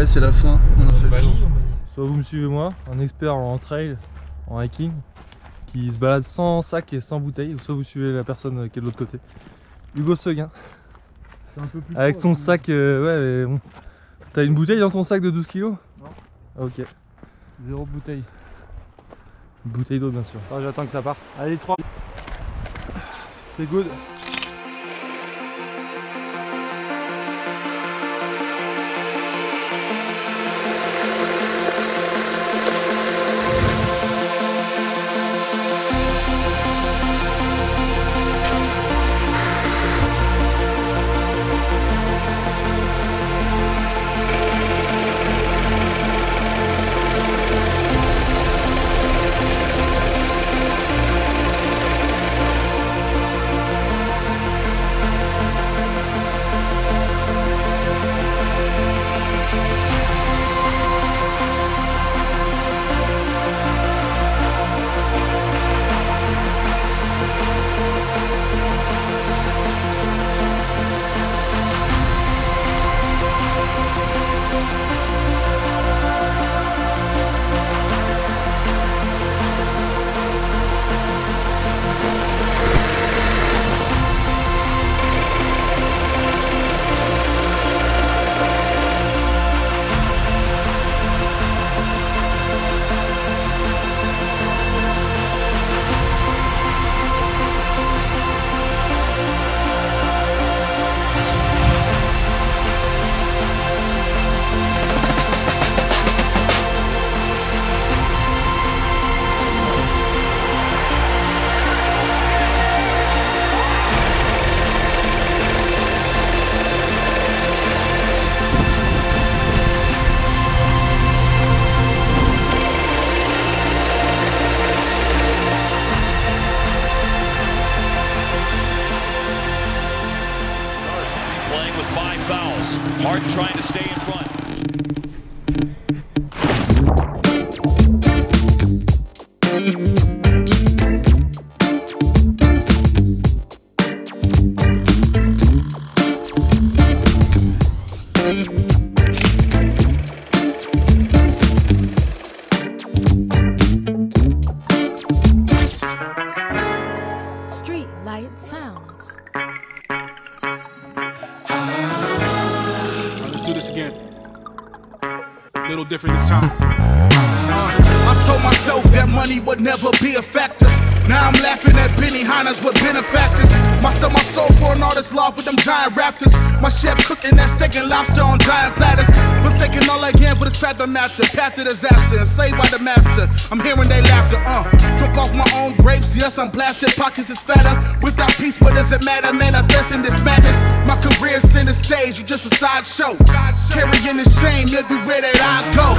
c'est la fin, on a fait le tour. Soit vous me suivez moi, un expert en trail, en hiking, qui se balade sans sac et sans bouteille, ou soit vous suivez la personne qui est de l'autre côté. Hugo Seguin. Avec son sac, ouais, mais bon. T'as une bouteille dans ton sac de 12 kg? Non. Ah, ok. Zéro bouteille. Une bouteille d'eau bien sûr. Ah, j'attends que ça parte. Allez, 3. C'est good. With 5 fouls. Harden trying to stay in front. Street Light Sounds. Let's do this again. A little different this time. I told myself that money would never be a factor. Now I'm laughing at Benny Hanna's with benefactors. I sell my soul for an artist's love with them giant raptors. My chef cooking that steak and lobster on giant platters. Forsaking all again for this path of master. Path to disaster, enslaved by the master. I'm hearing they laughter, Drunk off my own grapes, yes I'm blasted. Pockets is fatter. Without peace, what does it matter? Manifesting this madness. My career's center stage, you just a sideshow. Carrying the shame everywhere that I go.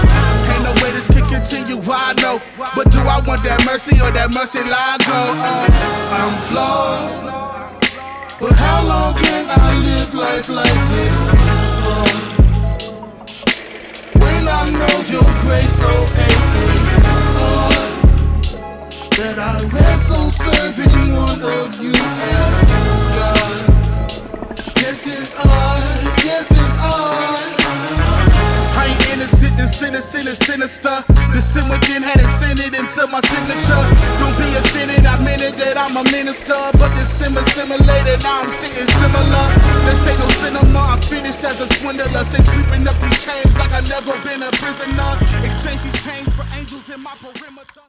Ain't no way this can continue, I know. But do I want that mercy or that mercy lie go? I'm flawed, but how long can I live life like this? When I know your grace so ain't that I wrestle serving one of you as God. Yes it's odd, yes it's odd. I ain't innocent, and sinister. The sin within had it sent it into my signature. Don't be offended, I meant it that I'm a minister. But this simulated, now I'm sitting similar. This ain't no cinema, I'm finished as a swindler. Say sweeping up these chains like I never been a prisoner. Exchange these chains for angels in my perimeter.